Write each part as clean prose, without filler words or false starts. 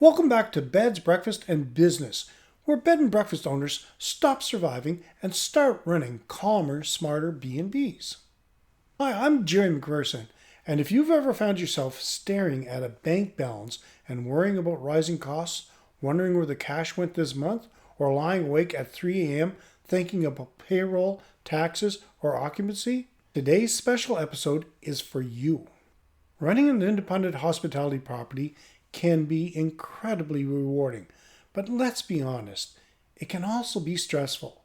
Welcome back to Beds, Breakfast, and Business, where bed and breakfast owners stop surviving and start running calmer, smarter B&Bs. Hi, I'm Jerry McPherson, and if you've ever found yourself staring at a bank balance and worrying about rising costs, wondering where the cash went this month, or lying awake at 3 a.m. thinking about payroll, taxes, or occupancy, today's special episode is for you. Running an independent hospitality property can be incredibly rewarding, but let's be honest, it can also be stressful.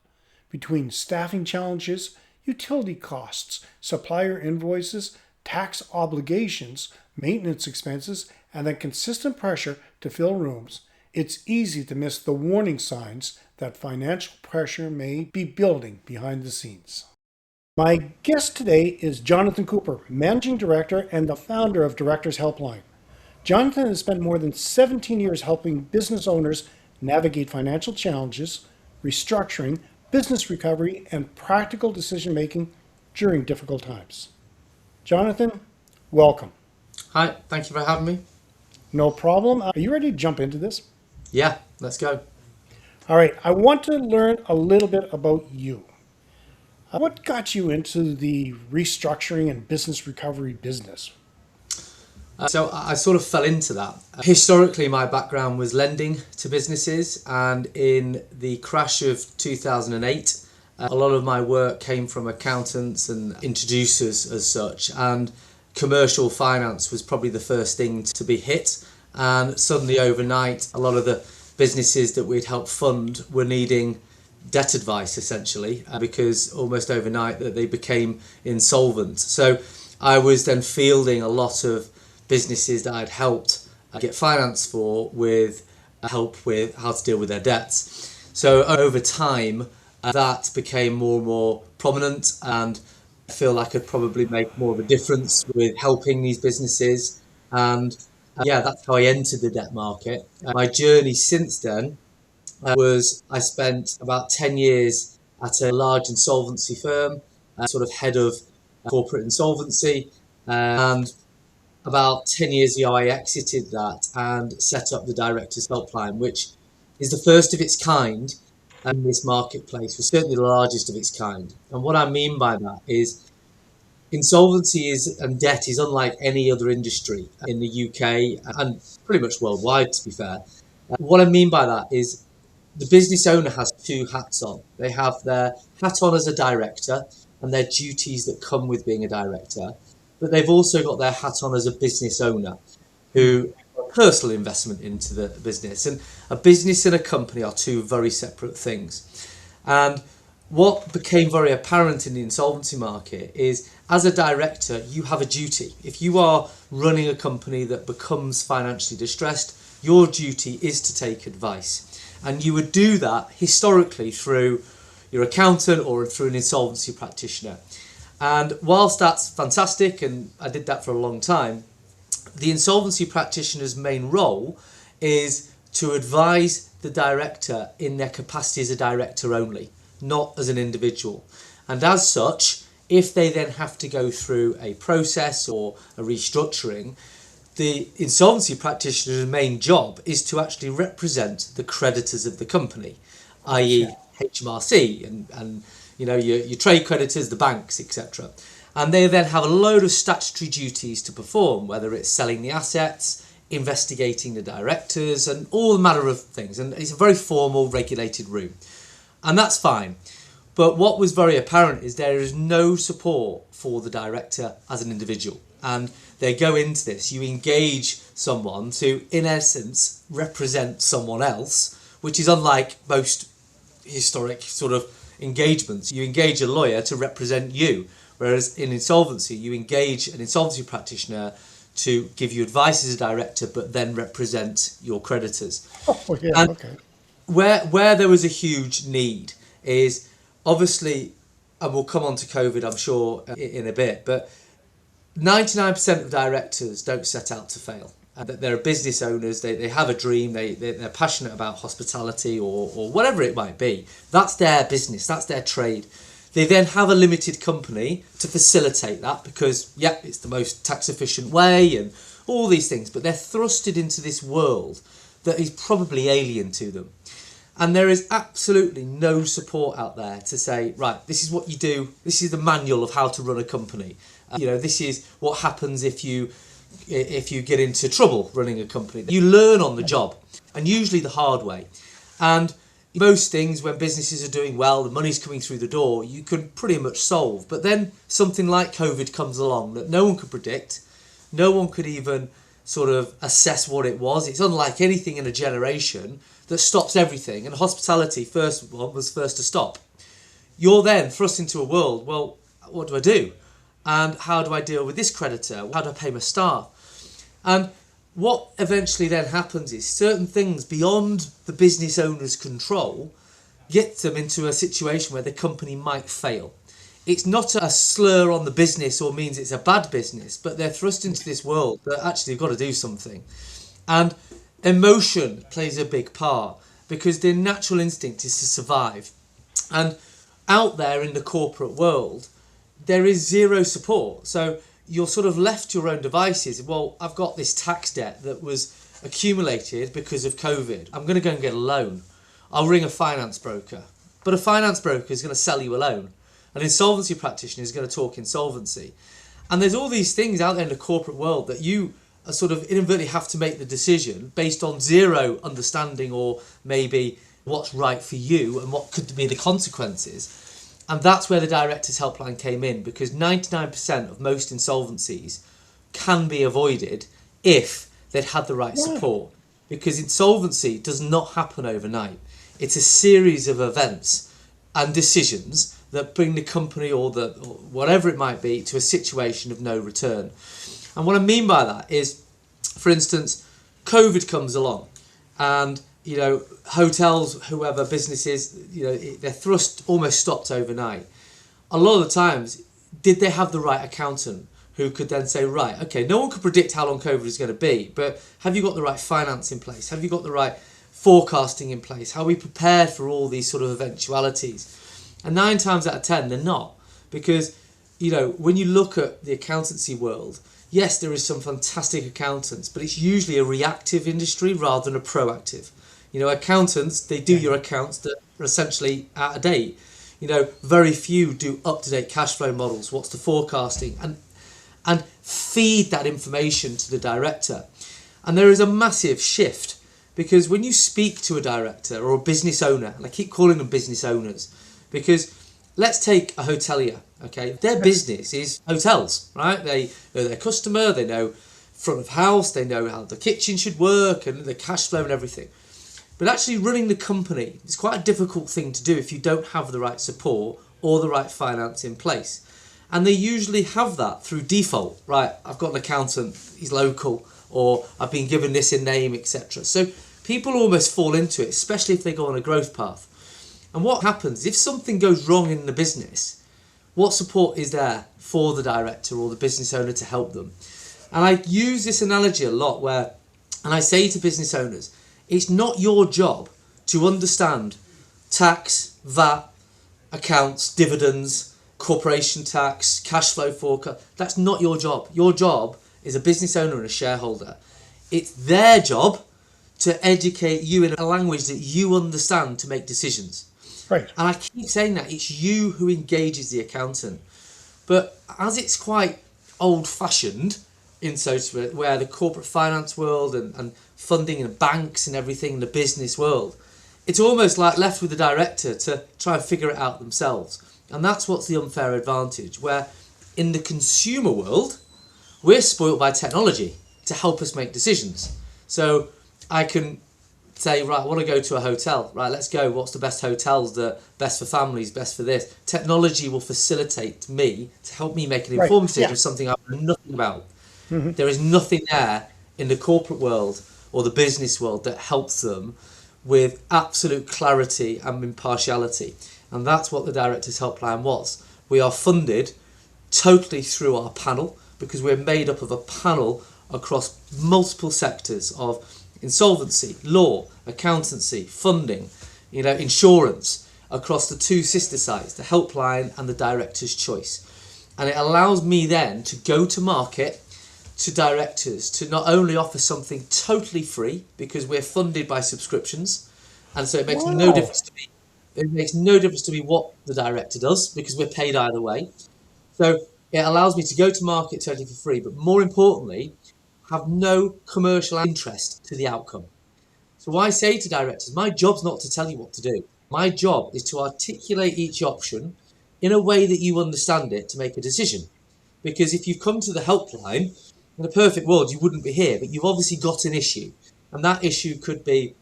Between staffing challenges, utility costs, supplier invoices, tax obligations, maintenance expenses, and the consistent pressure to fill rooms, it's easy to miss the warning signs that financial pressure may be building behind the scenes. My guest today is Jonathan Cooper, Managing Director and the founder of Directors Helpline. Jonathan has spent more than 17 years helping business owners navigate financial challenges, restructuring, business recovery, and practical decision-making during difficult times. Jonathan, welcome. Hi, thank you for having me. No problem. Are you ready to jump into this? Yeah, let's go. All right, I want to learn a little bit about you. What got you into the restructuring and business recovery business? So I sort of fell into that. Historically, my background was lending to businesses, and in the crash of 2008, a lot of my work came from accountants and introducers as such, and commercial finance was probably the first thing to be hit. And suddenly overnight, a lot of the businesses that we'd helped fund were needing debt advice essentially, because almost overnight that they became insolvent. So I was then fielding a lot of businesses that I'd helped get finance for with help with how to deal with their debts. So over time that became more and more prominent, and I feel like I'd probably make more of a difference with helping these businesses. And that's how I entered the debt market. My journey since then was I spent about 10 years at a large insolvency firm, sort of head of corporate insolvency, and about 10 years ago I exited that and set up the Directors Helpline, which is the first of its kind in this marketplace, was certainly the largest of its kind. And what I mean by that is insolvency and debt is unlike any other industry in the UK and pretty much worldwide, to be fair. What I mean by that is the business owner has two hats on. They have their hat on as a director and their duties that come with being a director, but they've also got their hat on as a business owner who personal investment into the business. And a business and a company are two very separate things. And what became very apparent in the insolvency market is, as a director, you have a duty. If you are running a company that becomes financially distressed, your duty is to take advice. And you would do that historically through your accountant or through an insolvency practitioner. And whilst that's fantastic, and I did that for a long time, the insolvency practitioner's main role is to advise the director in their capacity as a director only, not as an individual. And as such, if they then have to go through a process or a restructuring, the insolvency practitioner's main job is to actually represent the creditors of the company, i.e. HMRC and your trade creditors, the banks, etc. And they then have a load of statutory duties to perform, whether it's selling the assets, investigating the directors, and all manner of things. And it's a very formal, regulated room. And that's fine. But what was very apparent is there is no support for the director as an individual. And they go into this, you engage someone to, in essence, represent someone else, which is unlike most historic sort of engagements. You engage a lawyer to represent you, whereas in insolvency, you engage an insolvency practitioner to give you advice as a director, but then represent your creditors. Oh, yeah, and okay. Where there was a huge need is obviously, and we'll come on to COVID, I'm sure, in a bit, but 99% of directors don't set out to fail. They're business owners, they have a dream, they're passionate about hospitality or whatever it might be. That's their business, that's their trade. They then have a limited company to facilitate that because, it's the most tax efficient way and all these things. But they're thrusted into this world that is probably alien to them. And there is absolutely no support out there to say, right, this is what you do. This is the manual of how to run a company. This is what happens if you get into trouble running a company. You learn on the job, and usually the hard way. And most things, when businesses are doing well, the money's coming through the door, you can pretty much solve. But then something like COVID comes along that no one could predict. No one could even sort of assess what it was. It's unlike anything in a generation that stops everything. And hospitality, was first to stop. You're then thrust into a world, well, what do I do? And how do I deal with this creditor? How do I pay my staff? And what eventually then happens is certain things beyond the business owner's control get them into a situation where the company might fail. It's not a slur on the business or means it's a bad business, but they're thrust into this world that actually they've got to do something. And emotion plays a big part because their natural instinct is to survive. And out there in the corporate world, there is zero support. So you're sort of left to your own devices. Well, I've got this tax debt that was accumulated because of COVID. I'm going to go and get a loan. I'll ring a finance broker. But a finance broker is going to sell you a loan. An insolvency practitioner is going to talk insolvency. And there's all these things out there in the corporate world that you sort of inadvertently have to make the decision based on zero understanding or maybe what's right for you and what could be the consequences. And that's where the Directors Helpline came in, because 99% of most insolvencies can be avoided if they'd had the right support. Because insolvency does not happen overnight. It's a series of events and decisions that bring the company or whatever it might be to a situation of no return. And what I mean by that is, for instance, COVID comes along and hotels, whoever, businesses, they're thrust almost stopped overnight. A lot of the times, did they have the right accountant who could then say, right, okay, no one could predict how long COVID is going to be, but have you got the right finance in place? Have you got the right forecasting in place? How are we prepared for all these sort of eventualities? And 9 times out of 10, they're not. Because, when you look at the accountancy world, yes, there is some fantastic accountants, but it's usually a reactive industry rather than a proactive. Accountants, they do your accounts that are essentially out of date. Very few do up-to-date cash flow models. What's the forecasting? And feed that information to the director. And there is a massive shift, because when you speak to a director or a business owner, and I keep calling them business owners, because let's take a hotelier, okay? Their business is hotels, right? They know their customer, they know front of house, they know how the kitchen should work and the cash flow and everything. But actually running the company is quite a difficult thing to do if you don't have the right support or the right finance in place. And they usually have that through default, right? I've got an accountant, he's local, or I've been given this in name, etc. So people almost fall into it, especially if they go on a growth path. And what happens, if something goes wrong in the business, what support is there for the director or the business owner to help them? And I use this analogy a lot and I say to business owners, it's not your job to understand tax, VAT, accounts, dividends, corporation tax, cash flow forecast. That's not your job. Your job is a business owner and a shareholder. It's their job to educate you in a language that you understand to make decisions. Right. And I keep saying that it's you who engages the accountant. But as it's quite old-fashioned, where the corporate finance world and funding and banks and everything in the business world, it's almost like left with the director to try and figure it out themselves. And that's what's the unfair advantage, where in the consumer world, we're spoilt by technology to help us make decisions. So I can say, right, I want to go to a hotel. Right, let's go. What's the best hotels that best for families, best for this? Technology will facilitate me to help me make an informed decision of something I know nothing about. Mm-hmm. There is nothing there in the corporate world or the business world that helps them with absolute clarity and impartiality. And that's what the Directors Helpline was. We are funded totally through our panel, because we're made up of a panel across multiple sectors of insolvency, law, accountancy, funding, insurance, across the 2 sister sites, the Helpline and the Director's Choice. And it allows me then to go to market to directors to not only offer something totally free, because we're funded by subscriptions, and so it makes no difference to me. It makes no difference to me what the director does, because we're paid either way. So it allows me to go to market totally for free, but more importantly, have no commercial interest to the outcome. So I say to directors, my job's not to tell you what to do. My job is to articulate each option in a way that you understand it to make a decision. Because if you've come to the helpline, in a perfect world, you wouldn't be here, but you've obviously got an issue. And that issue could be,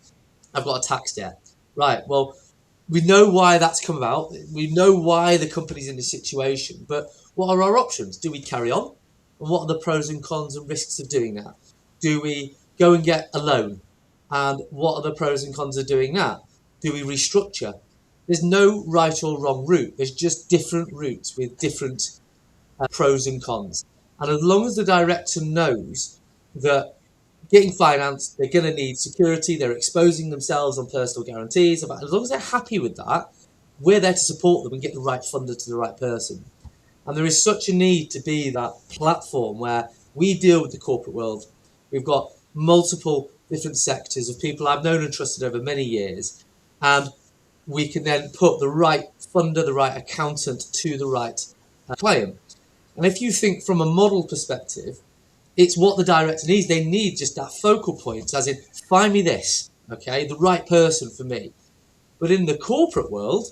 I've got a tax debt. Right, well, we know why that's come about. We know why the company's in this situation, but what are our options? Do we carry on? And what are the pros and cons and risks of doing that? Do we go and get a loan? And what are the pros and cons of doing that? Do we restructure? There's no right or wrong route. There's just different routes with different pros and cons. And as long as the director knows that getting finance, they're going to need security, they're exposing themselves on personal guarantees, as long as they're happy with that, we're there to support them and get the right funder to the right person. And there is such a need to be that platform where we deal with the corporate world. We've got multiple different sectors of people I've known and trusted over many years, and we can then put the right funder, the right accountant to the right client. And if you think from a model perspective, it's what the director needs. They need just that focal point, as in, find me this, okay, the right person for me. But in the corporate world,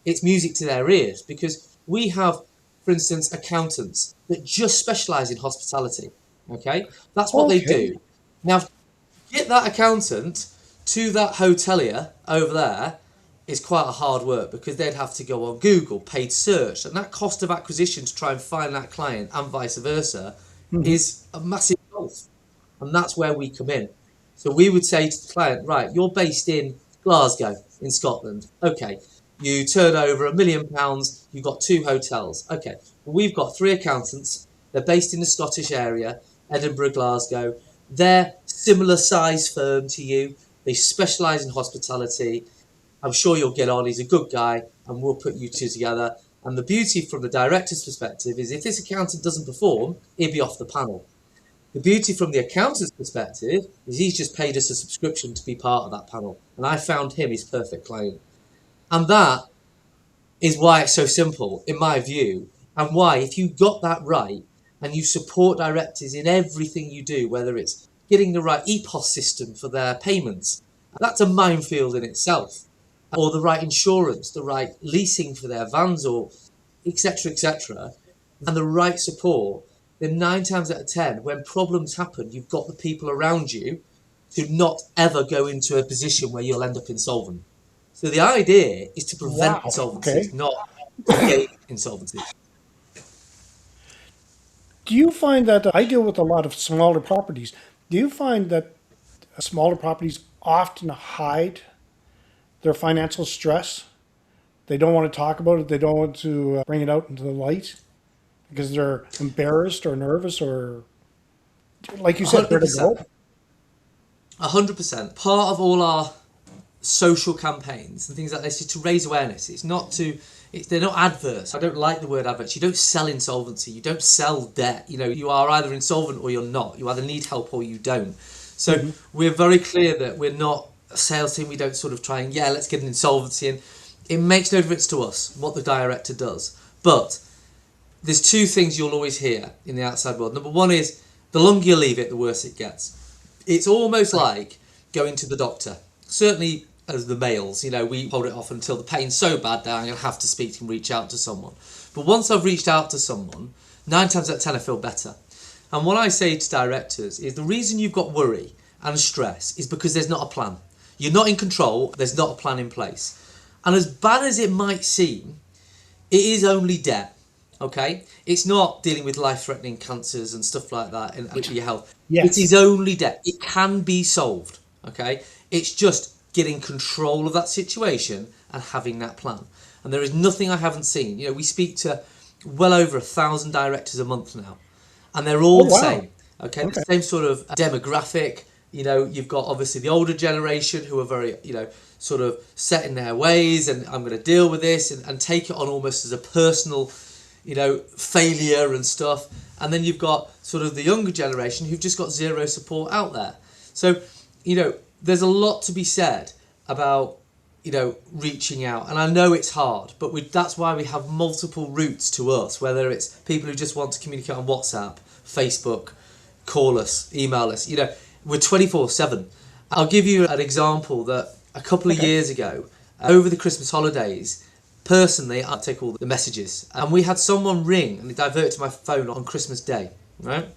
it's music to their ears, because we have, for instance, accountants that just specialise in hospitality, okay? That's what they do. Now, get that accountant to that hotelier over there is quite a hard work, because they'd have to go on Google, paid search, and that cost of acquisition to try and find that client and vice versa is a massive gulf. And that's where we come in. So we would say to the client, right, you're based in Glasgow in Scotland. Okay, you turn over £1 million, you've got 2 hotels. Okay, well, we've got 3 accountants. They're based in the Scottish area, Edinburgh, Glasgow. They're similar size firm to you. They specialise in hospitality. I'm sure you'll get on. He's a good guy, and we'll put you two together. And the beauty from the director's perspective is, if this accountant doesn't perform, he'll be off the panel. The beauty from the accountant's perspective is he's just paid us a subscription to be part of that panel. And I found him his perfect client. And that is why it's so simple, in my view, and why, if you got that right and you support directors in everything you do, whether it's getting the right EPOS system for their payments, that's a minefield in itself, or the right insurance, the right leasing for their vans, or etc., and the right support, then 9 times out of 10, when problems happen, you've got the people around you to not ever go into a position where you'll end up insolvent. So the idea is to prevent insolvencies, not create insolvencies. Do you find that, I deal with a lot of smaller properties, do you find that smaller properties often hide their financial stress? They don't want to talk about it. They don't want to bring it out into the light because they're embarrassed or nervous, or, like you said, where to go? 100%. Part of all our social campaigns and things like this is to raise awareness. It's not to, they're not adverse. I don't like the word adverse. You don't sell insolvency. You don't sell debt. You know, you are either insolvent or you're not. You either need help or you don't. So we're very clear that we're not a sales team. We don't sort of try and, let's get an insolvency in. It makes no difference to us what the director does. But there's 2 things you'll always hear in the outside world. Number 1 is, the longer you leave it, the worse it gets. It's almost like going to the doctor. Certainly as the males, you know, we hold it off until the pain's so bad that I'm going to have to speak and reach out to someone. But once I've reached out to someone, 9 times out of 10 I feel better. And what I say to directors is, the reason you've got worry and stress is because there's not a plan. You're not in control. There's not a plan in place. And as bad as it might seem, it is only debt, okay? It's not dealing with life-threatening cancers and stuff like that and your health. Yes. It is only debt. It can be solved, okay? It's just getting control of that situation and having that plan. And there is nothing I haven't seen. You know, we speak to well over 1,000 directors a month now, and they're all the same, okay? The same sort of demographic. You know, you've got obviously the older generation who are very, you know, sort of set in their ways, and I'm going to deal with this and take it on almost as a personal, failure and stuff. And then you've got sort of the younger generation who've just got zero support out there. So, there's a lot to be said about, reaching out. And I know it's hard, but that's why we have multiple routes to us, whether it's people who just want to communicate on WhatsApp, Facebook, call us, email us. We're 24/7. I'll give you an example that a couple of years ago, over the Christmas holidays, personally, I take all the messages, and we had someone ring and they diverted to my phone on Christmas Day, right?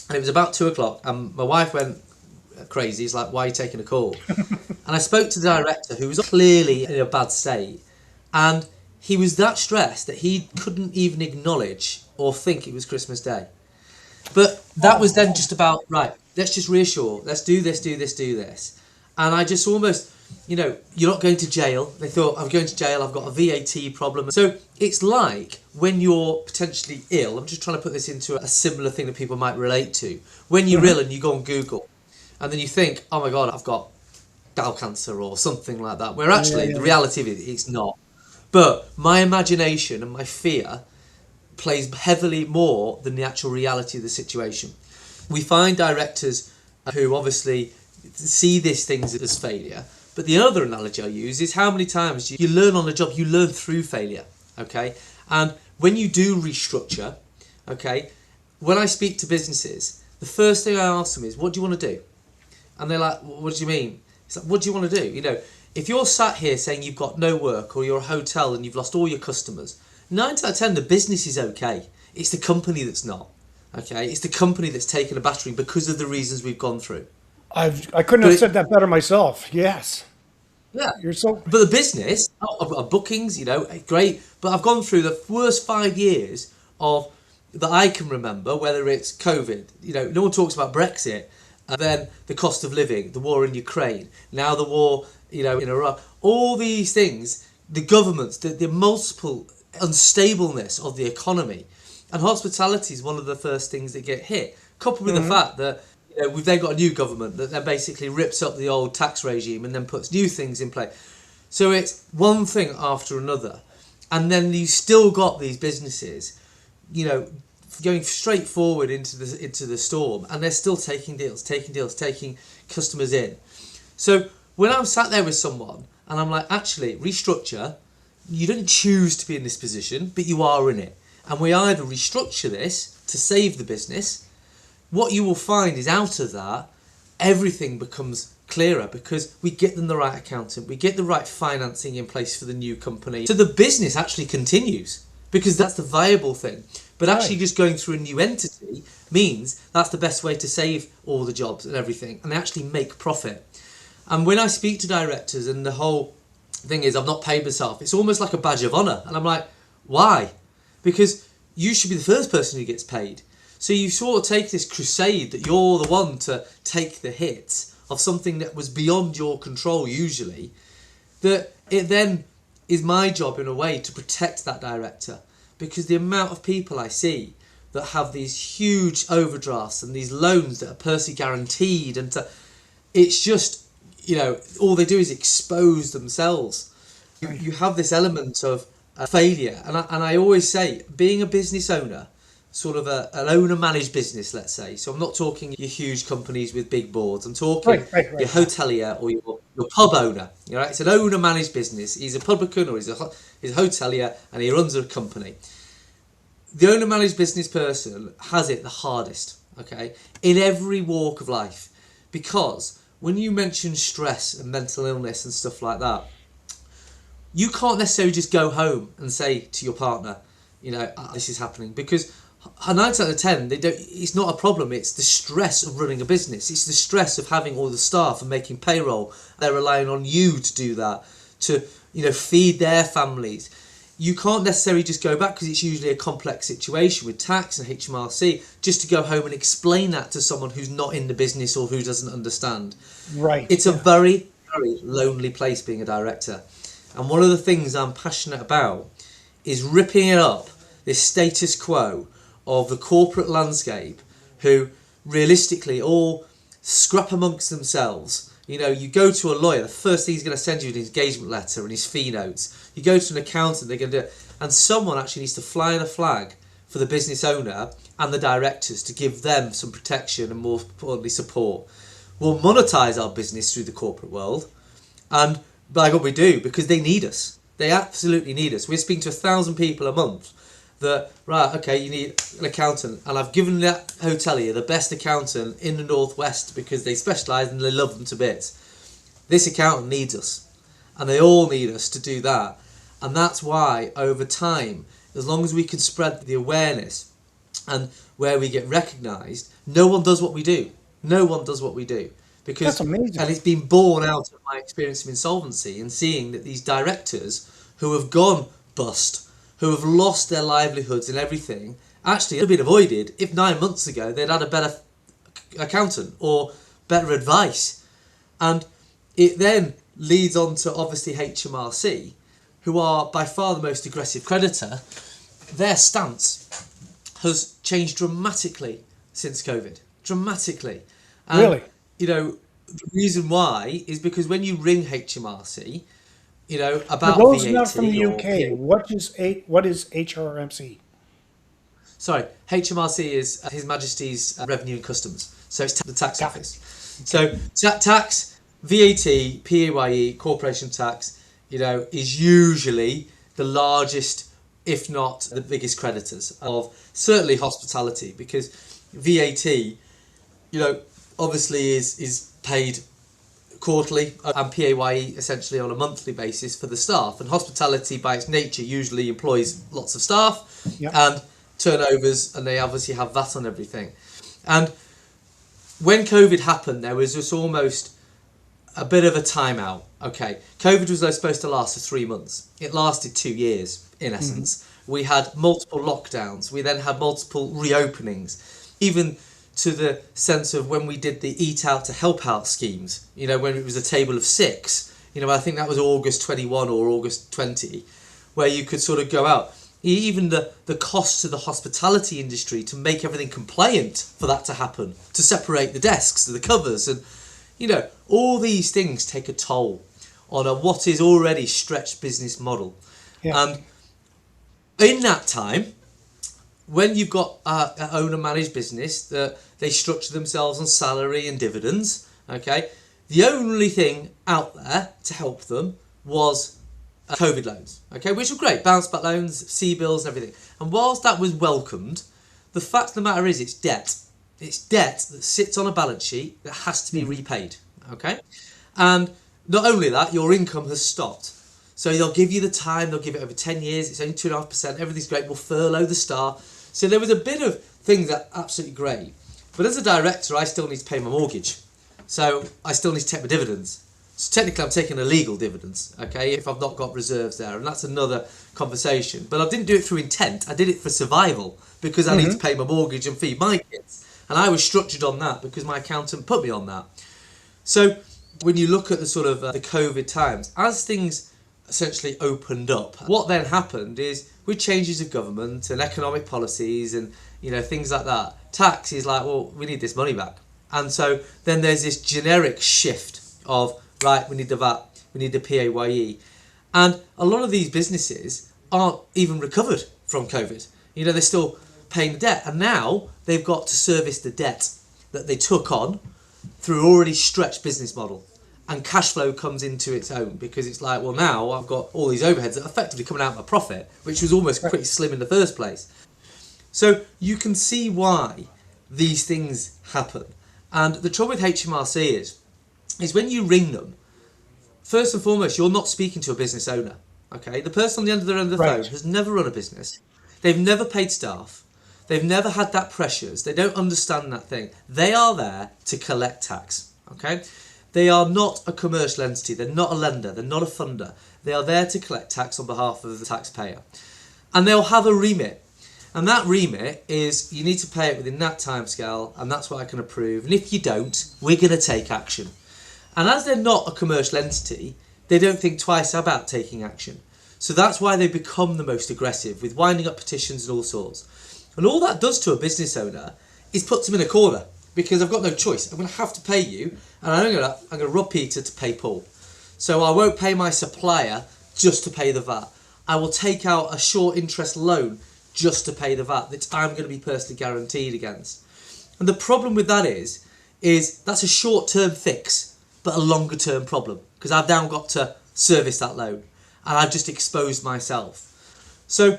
And it was about 2:00, and my wife went crazy. It's like, why are you taking a call? And I spoke to the director, who was clearly in a bad state, and he was that stressed that he couldn't even acknowledge or think it was Christmas Day. But that was then just about, right, let's just reassure, let's do this. And I just almost, you're not going to jail. They thought, I'm going to jail, I've got a VAT problem. So it's like when you're potentially ill, I'm just trying to put this into a similar thing that people might relate to. When you're ill and you go on Google, and then you think, oh my God, I've got bowel cancer or something like that, where actually the reality of it, it's not. But my imagination and my fear plays heavily more than the actual reality of the situation. We find directors who obviously see these things as failure. But the other analogy I use is how many times you learn on the job, you learn through failure, okay? And when you do restructure, okay, when I speak to businesses, the first thing I ask them is, what do you want to do? And they're like, what do you mean? It's like, what do you want to do? If you're sat here saying you've got no work, or you're a hotel and you've lost all your customers, 9 out of 10, the business is okay. It's the company that's not, okay? It's the company that's taken a battering because of the reasons we've gone through. I couldn't have said that better myself. Yes. Yeah. You're so. But the business, I've got bookings, great. But I've gone through the worst 5 years that I can remember, whether it's COVID, no one talks about Brexit, and then the cost of living, the war in Ukraine, now the war, in Iraq, all these things, the governments, the multiple unstableness of the economy, and hospitality is one of the first things that get hit, coupled with the fact that we've then got a new government that then basically rips up the old tax regime and then puts new things in place. So it's one thing after another, and then you still got these businesses, going straight forward into the storm, and they're still taking deals, taking customers in. So when I'm sat there with someone and I'm like, actually, restructure. You didn't choose to be in this position, but you are in it. And we either restructure this to save the business. What you will find is out of that, everything becomes clearer because we get them the right accountant, we get the right financing in place for the new company. So the business actually continues because that's the viable thing. But actually just going through a new entity means that's the best way to save all the jobs and everything, and they actually make profit. And when I speak to directors and the whole thing is, I've not paid myself, it's almost like a badge of honour. And I'm like, why? Because you should be the first person who gets paid. So you sort of take this crusade that you're the one to take the hits of something that was beyond your control usually, that it then is my job in a way to protect that director. Because the amount of people I see that have these huge overdrafts and these loans that are personally guaranteed, and it's just, all they do is expose themselves. You have this element of failure. And I always say, being a business owner, sort of an owner-managed business, let's say. So I'm not talking your huge companies with big boards. I'm talking your hotelier or your pub owner. It's an owner-managed business. He's a publican or he's a hotelier and he runs a company. The owner-managed business person has it the hardest, okay, in every walk of life. Because when you mention stress and mental illness and stuff like that, you can't necessarily just go home and say to your partner, this is happening, because 9 out of 10, it's not a problem. It's the stress of running a business. It's the stress of having all the staff and making payroll. They're relying on you to do that, to feed their families. You can't necessarily just go back, because it's usually a complex situation with tax and HMRC, just to go home and explain that to someone who's not in the business or who doesn't understand. Right. It's a very, very lonely place being a director. And one of the things I'm passionate about is ripping it up, this status quo of the corporate landscape, who realistically all scrap amongst themselves. You go to a lawyer, the first thing he's going to send you is an engagement letter and his fee notes. You go to an accountant, they're going to do it. And someone actually needs to fly in a flag for the business owner and the directors to give them some protection and, more importantly, support. We'll monetize our business through the corporate world, and by what we do, because they need us. They absolutely need us. We're speaking to 1,000 people a month that, right, okay, you need an accountant, and I've given that hotelier the best accountant in the Northwest because they specialise and they love them to bits. This accountant needs us, and they all need us to do that. And that's why, over time, as long as we can spread the awareness and where we get recognised, no one does what we do. No one does what we do. Because, that's amazing. and it's been born out of my experience of insolvency and seeing that these directors who have gone bust, who have lost their livelihoods and everything, actually have been avoided if 9 months ago they'd had a better accountant or better advice. And it then leads on to obviously HMRC, who are by far the most aggressive creditor. Their stance has changed dramatically since COVID. Dramatically. And, really? You know, the reason why is because when you ring HMRC, you know, about For those VAT not from the or UK, what is HRMC? Sorry, HMRC is His Majesty's Revenue and Customs. So it's the tax Got it. office. So tax, VAT, PAYE, corporation tax, you know, is usually the largest, if not the biggest creditors of certainly hospitality, because VAT, you know, obviously is paid quarterly, and PAYE essentially on a monthly basis for the staff. And hospitality by its nature usually employs lots of staff. Yep. And turnovers, and they obviously have VAT on everything. And when COVID happened, there was just almost a bit of a timeout. Okay, COVID was supposed to last for 3 months. It lasted 2 years, in essence. We had multiple lockdowns. We then had multiple reopenings. Even to the sense of when we did the Eat Out to Help Out schemes, you know, when it was a table of 6, you know, I think that was August 21 or August 20, where you could sort of go out. Even the cost to the hospitality industry to make everything compliant for that to happen, to separate the desks, the covers, and, you know, all these things take a toll on what is already stretched business model. Yeah. And in that time, when you've got an owner-managed business, that they structure themselves on salary and dividends, okay, the only thing out there to help them was COVID loans, okay, which were great, bounce back loans, C-bills and everything. And whilst that was welcomed, the fact of the matter is it's debt. It's debt that sits on a balance sheet that has to be repaid, okay? And not only that, your income has stopped. So they'll give you the time, they'll give it over 10 years, it's only 2.5%, everything's great, we'll furlough the staff. So there was a bit of things that are absolutely great. But as a director, I still need to pay my mortgage. So I still need to take my dividends. So technically I'm taking illegal dividends, okay, if I've not got reserves there, and that's another conversation. But I didn't do it through intent, I did it for survival, because I need to pay my mortgage and feed my kids. And I was structured on that because my accountant put me on that. So when you look at the sort of the COVID times, as things essentially opened up, what then happened is with changes of government and economic policies and, you know, things like that, tax is like, well, we need this money back. And so then there's this generic shift of, right, we need the VAT, we need the PAYE. And a lot of these businesses aren't even recovered from COVID. You know, they're still paying the debt. And now they've got to service the debt that they took on through already stretched business model. And cash flow comes into its own because it's like, well, now I've got all these overheads that are effectively coming out of my profit, which was almost pretty slim in the first place. So you can see why these things happen. And the trouble with HMRC is when you ring them, first and foremost, you're not speaking to a business owner. Okay, the person on the end of the phone has never run a business. They've never paid staff. They've never had that pressures. They don't understand that thing. They are there to collect tax. Okay. They are not a commercial entity. They're not a lender. They're not a funder. They are there to collect tax on behalf of the taxpayer. And they'll have a remit. And that remit is you need to pay it within that timescale, and that's what I can approve. And if you don't, we're going to take action. And as they're not a commercial entity, they don't think twice about taking action. So that's why they become the most aggressive with winding up petitions and all sorts. And all that does to a business owner is puts them in a corner. Because I've got no choice. I'm going to have to pay you, and I'm going to rob Peter to pay Paul. So I won't pay my supplier just to pay the VAT. I will take out a short interest loan just to pay the VAT that I'm going to be personally guaranteed against. And the problem with that is that's a short-term fix, but a longer-term problem, because I've now got to service that loan and I've just exposed myself. So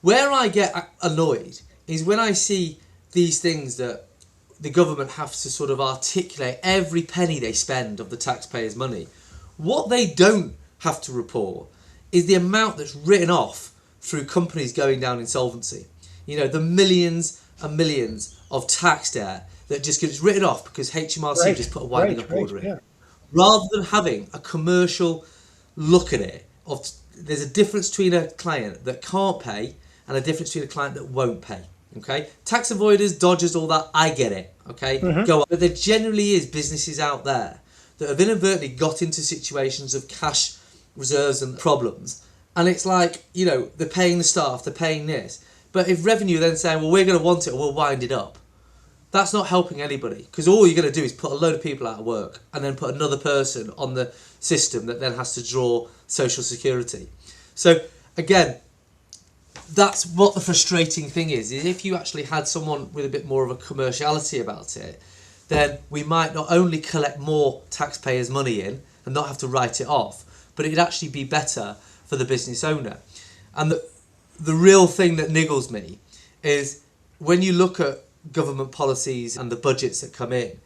where I get annoyed is when I see these things that the government have to sort of articulate every penny they spend of the taxpayers' money. What they don't have to report is the amount that's written off through companies going down insolvency. You know, the millions and millions of tax debt that just gets written off because HMRC just put a winding up order in. Yeah. Rather than having a commercial look at it, there's a difference between a client that can't pay and a difference between a client that won't pay. Okay, tax avoiders, dodgers, all that, I get it. Okay, go on. But there generally is businesses out there that have inadvertently got into situations of cash reserves and problems, and it's like, you know, they're paying the staff, they're paying this, but if revenue then saying, well, we're going to want it or we'll wind it up, that's not helping anybody, because all you're going to do is put a load of people out of work and then put another person on the system that then has to draw social security. So again, that's what the frustrating thing is if you actually had someone with a bit more of a commerciality about it, then we might not only collect more taxpayers' money in and not have to write it off, but it'd actually be better for the business owner. And the real thing that niggles me is when you look at government policies and the budgets that come in,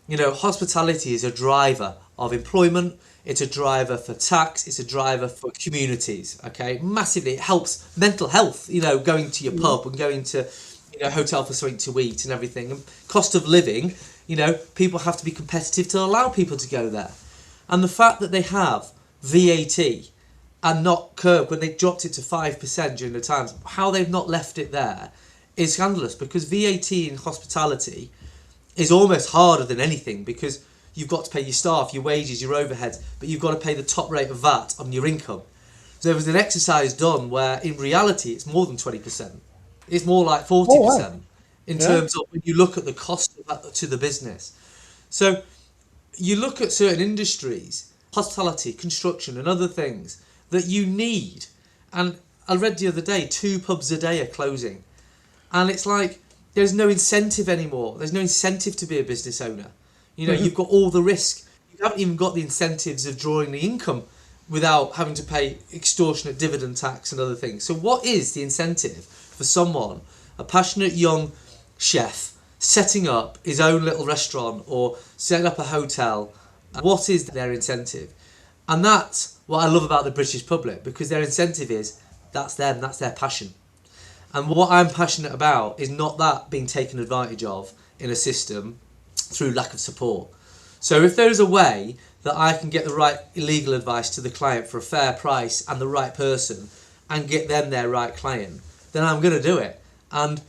you know, hospitality is a driver of employment, it's a driver for tax, it's a driver for communities, okay? Massively, it helps mental health, you know, going to your pub and going to, you know, hotel for something to eat and everything. And cost of living, you know, people have to be competitive to allow people to go there. And the fact that they have VAT and not curbed when they dropped it to 5% during the times, how they've not left it there is scandalous, because VAT in hospitality is almost harder than anything, because you've got to pay your staff, your wages, your overheads, but you've got to pay the top rate of VAT on your income. So there was an exercise done where in reality it's more than 20%. It's more like 40% in terms of when you look at the cost of that to the business. So you look at certain industries, hospitality, construction and other things that you need. And I read the other day, 2 pubs a day are closing. And it's like, there's no incentive anymore. There's no incentive to be a business owner. You know, you've got all the risk. You haven't even got the incentives of drawing the income without having to pay extortionate dividend tax and other things. So what is the incentive for someone, a passionate young chef, setting up his own little restaurant or setting up a hotel? What is their incentive? And that's what I love about the British public, because their incentive is, that's them, that's their passion. And what I'm passionate about is not that being taken advantage of in a system through lack of support. So if there is a way that I can get the right legal advice to the client for a fair price and the right person and get them their right client, then I'm going to do it. And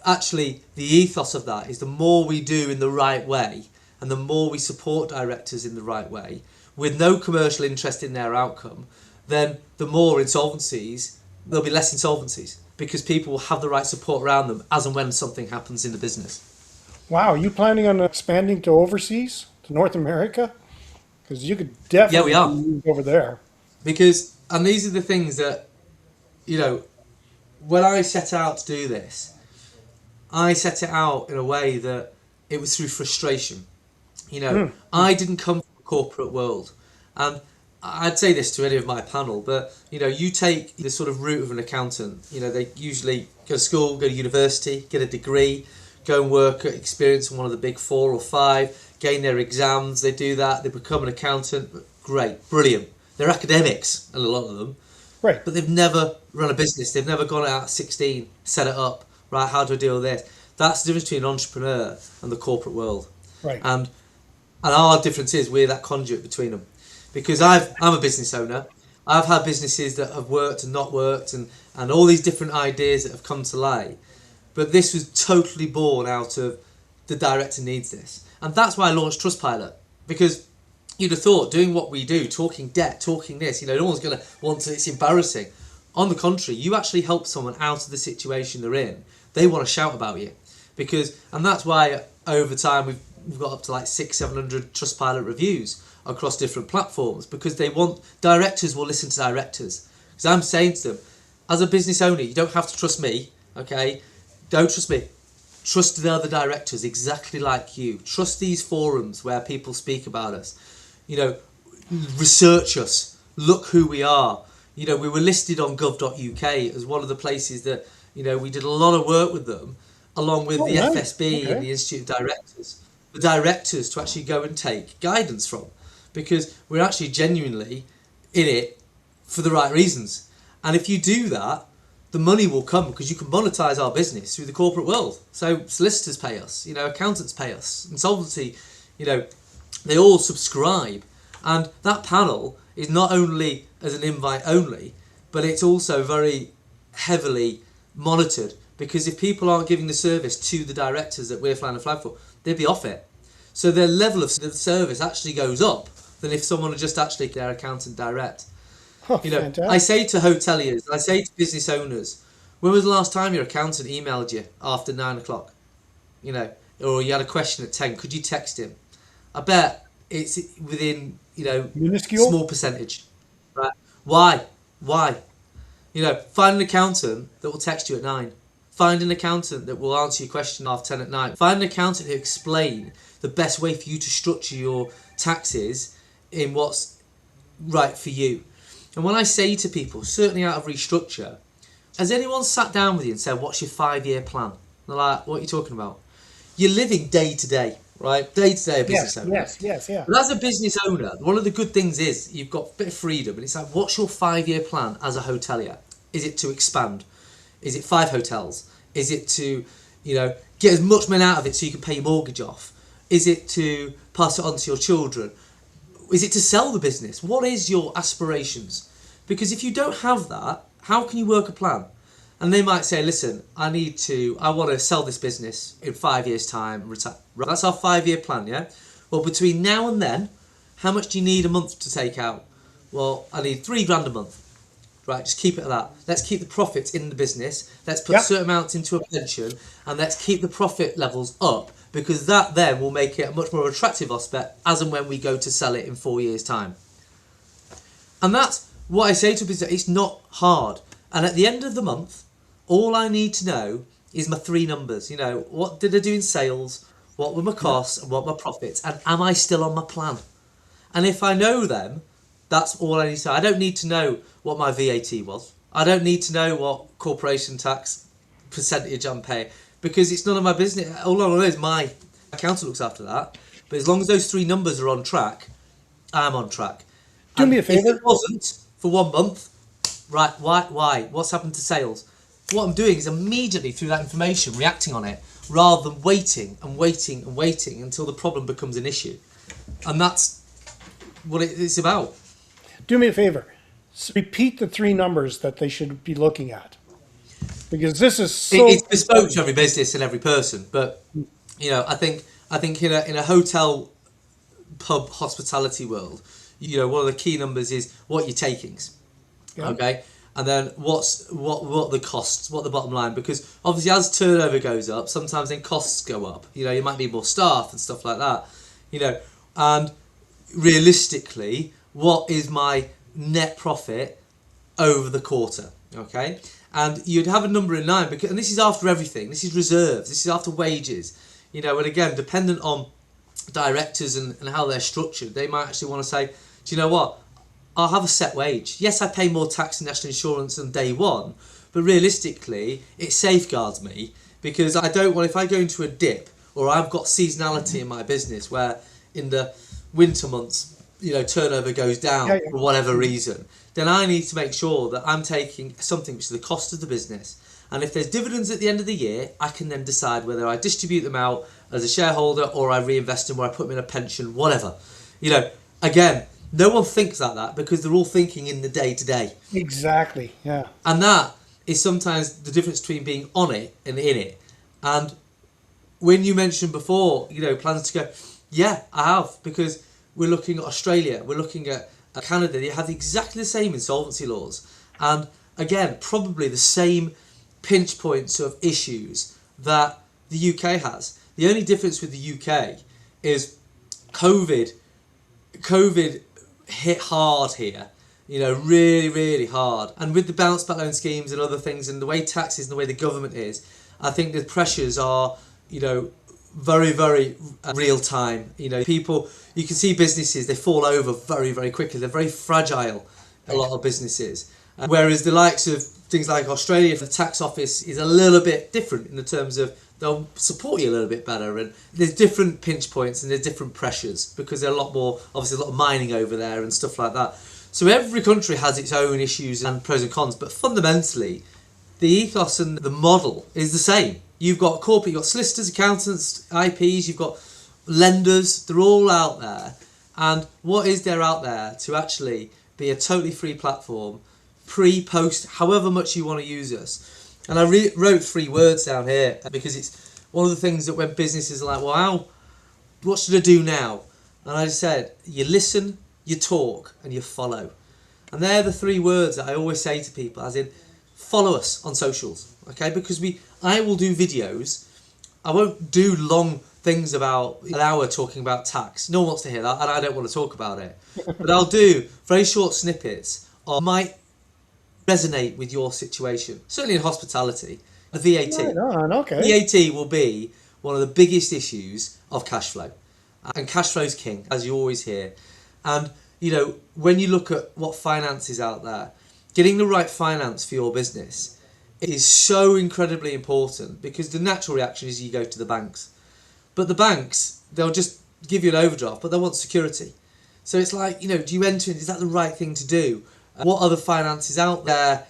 actually the ethos of that is the more we do in the right way and the more we support directors in the right way with no commercial interest in their outcome, then the more insolvencies, there'll be less insolvencies, because people will have the right support around them as and when something happens in the business. Wow, are you planning on expanding to overseas, to North America? Because you could definitely move over there. Because, and these are the things that, you know, when I set out to do this, I set it out in a way that it was through frustration. You know, I didn't come from the corporate world. And I'd say this to any of my panel, but, you know, you take the sort of route of an accountant. You know, they usually go to school, go to university, get a degree, go and work at experience in one of the big 4 or 5, gain their exams, they do that, they become an accountant. Great, brilliant. They're academics, and a lot of them. Right. But they've never run a business. They've never gone out at 16, set it up. Right, how do I deal with this? That's the difference between an entrepreneur and the corporate world. Right. And our difference is we're that conduit between them. Because I'm a business owner. I've had businesses that have worked and not worked, and all these different ideas that have come to light. But this was totally born out of the director needs this. And that's why I launched Trustpilot. Because you'd have thought, doing what we do, talking debt, talking this, you know, no one's going to want to, it's embarrassing. On the contrary, you actually help someone out of the situation they're in. They want to shout about you. And that's why over time we've got up to like 600-700 Trustpilot reviews across different platforms, because they want, directors will listen to directors. Because I'm saying to them, as a business owner, you don't have to trust me, okay? Don't trust me. Trust the other directors exactly like you. Trust these forums where people speak about us. You know, research us. Look who we are. You know, we were listed on gov.uk as one of the places that, you know, we did a lot of work with them, along with the nice. FSB Okay. and the Institute of Directors. The directors to actually go and take guidance from, because we're actually genuinely in it for the right reasons. And if you do that, the money will come, because you can monetize our business through the corporate world. So solicitors pay us, you know, accountants pay us, insolvency, you know, they all subscribe. And that panel is not only as an invite only, but it's also very heavily monitored, because if people aren't giving the service to the directors that we're flying a flag for, they'd be off it. So their level of service actually goes up than if someone had just actually their accountant direct. Oh, You know, fantastic. I say to hoteliers, I say to business owners, when was the last time your accountant emailed you after 9 o'clock? You know, or you had a question at 10, could you text him? I bet it's within, you know, Minuscule? small percentage. Right? Why? You know, find an accountant that will text you at 9. Find an accountant that will answer your question after 10 at night. Find an accountant who explain the best way for you to structure your taxes in what's right for you. And when I say to people, certainly out of restructure, has anyone sat down with you and said, what's your 5-year plan? They're like, what are you talking about? You're living day to day, right? Day to day, a business owner. Yes. But as a business owner, one of the good things is you've got a bit of freedom. And it's like, what's your 5-year plan as a hotelier? Is it to expand? Is it 5 hotels? Is it to, you know, get as much money out of it so you can pay your mortgage off? Is it to pass it on to your children? Is it to sell the business? What is your aspirations? Because if you don't have that, how can you work a plan? And they might say, listen, I want to sell this business in 5 years' time and retire. That's our 5-year plan, yeah? Well, between now and then, how much do you need a month to take out? Well, I need $3,000 a month. Right, just keep it at that. Let's keep the profits in the business. Let's put certain amounts into a pension, and let's keep the profit levels up, because that then will make it a much more attractive aspect as and when we go to sell it in 4 years' time. And that's what I say to people. It's not hard. And at the end of the month, all I need to know is my 3 numbers. You know, what did I do in sales? What were my costs? And what were my profits? And am I still on my plan? And if I know them, that's all I need to know. I don't need to know what my VAT was. I don't need to know what corporation tax percentage I'm paying, because it's none of my business. All I know is my accountant looks after that. But as long as those 3 numbers are on track, I'm on track. Do me a favor. If it wasn't for 1 month, right, why? What's happened to sales? What I'm doing is immediately, through that information, reacting on it, rather than waiting until the problem becomes an issue. And that's what it's about. Do me a favor. Repeat the 3 numbers that they should be looking at, because this is so. It's bespoke to every business and every person. But you know, I think in a hotel, pub, hospitality world, you know, one of the key numbers is what your takings. Yeah. Okay. And then what the costs, what the bottom line, because obviously as turnover goes up, sometimes then costs go up. You know, you might need more staff and stuff like that. You know, and realistically, what is my net profit over the quarter? Okay, and you'd have a number in mind, because, and this is after everything. This is reserves. This is after wages. You know, and again, dependent on directors and how they're structured, they might actually want to say, do you know what? I'll have a set wage. Yes, I pay more tax and national insurance on day one, but realistically, it safeguards me, because I don't want, if I go into a dip, or I've got seasonality in my business where in the winter months, you know, turnover goes down for whatever reason, then I need to make sure that I'm taking something which is the cost of the business. And if there's dividends at the end of the year, I can then decide whether I distribute them out as a shareholder or I reinvest them, or I put them in a pension, whatever. You know, again, no one thinks like that, because they're all thinking in the day-to-day. Exactly, yeah. And that is sometimes the difference between being on it and in it. And when you mentioned before, you know, plans to go, yeah, I have, because we're looking at Australia, we're looking at Canada. They have exactly the same insolvency laws. And again, probably the same pinch points of issues that the UK has. The only difference with the UK is COVID hit hard here, really, really hard. And with the bounce back loan schemes and other things and the way taxes and the way the government is, I think the pressures are, very, very real time. People, you can see businesses, they fall over very, very quickly. They're very fragile, a lot of businesses. Whereas the likes of things like Australia, the tax office is a little bit different in the terms of they'll support you a little bit better, and there's different pinch points and there's different pressures because there's obviously a lot of mining over there and stuff like that. So every country has its own issues and pros and cons, but fundamentally the ethos and the model is the same. You've got corporate, you've got solicitors, accountants, IPs, you've got lenders, they're all out there. And what is there out there to actually be a totally free platform, pre-post, however much you want to use us? And I wrote 3 words down here because it's one of the things that when businesses are like, well, what should I do now? And I said, you listen, you talk, and you follow. And they're the 3 words that I always say to people, as in, follow us on socials, okay? Because I will do videos. I won't do long things about an hour talking about tax. No one wants to hear that, and I don't want to talk about it. But I'll do very short snippets of might resonate with your situation. Certainly in hospitality, the VAT. Right on, okay. VAT will be one of the biggest issues of cash flow. And cash flow is king, as you always hear. And, when you look at what finance is out there, getting the right finance for your business is so incredibly important because the natural reaction is you go to the banks. But the banks, they'll just give you an overdraft, but they want security. So it's like, do you enter in? Is that the right thing to do? What other finance is out there?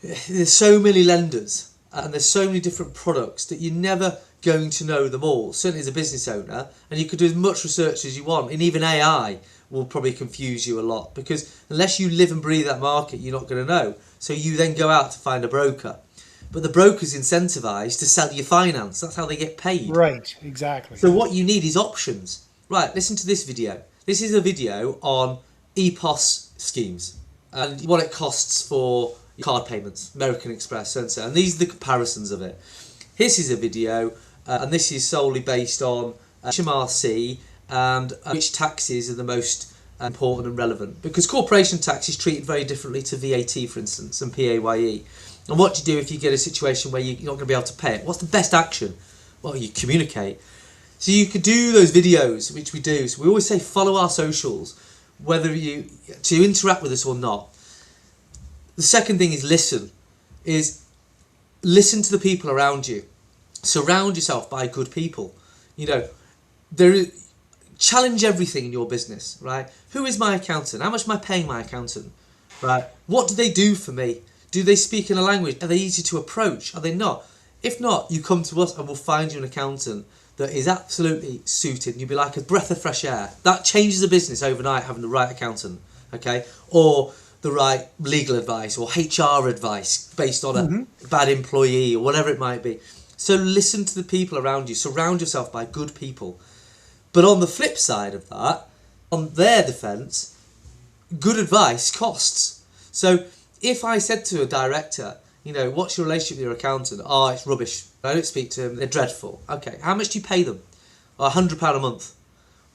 There's so many lenders and there's so many different products that you're never going to know them all, certainly as a business owner, and you could do as much research as you want, and even AI will probably confuse you a lot because unless you live and breathe that market, you're not going to know. So you then go out to find a broker. But the broker's incentivized to sell you finance. That's how they get paid. Right, exactly. So what you need is options. Right, listen to this video. This is a video on EPOS schemes and what it costs for card payments, American Express, and so on. And these are the comparisons of it. This is a video, and this is solely based on HMRC and which taxes are the most important and relevant. Because corporation tax is treated very differently to VAT, for instance, and PAYE. And what do you do if you get a situation where you're not going to be able to pay it? What's the best action? Well, you communicate. So you could do those videos, which we do. So we always say follow our socials, whether to interact with us or not. The second thing is listen to the people around you. Surround yourself by good people. Challenge everything in your business, right? Who is my accountant? How much am I paying my accountant? Right? What do they do for me? Do they speak in a language? Are they easy to approach? Are they not? If not, you come to us and we'll find you an accountant that is absolutely suited. You'll be like a breath of fresh air. That changes a business overnight, having the right accountant, okay? Or the right legal advice or HR advice based on a bad employee or whatever it might be. So listen to the people around you. Surround yourself by good people. But on the flip side of that, on their defence, good advice costs. So if I said to a director, what's your relationship with your accountant? Oh, it's rubbish. I don't speak to them. They're dreadful. Okay, how much do you pay them? £100 a month.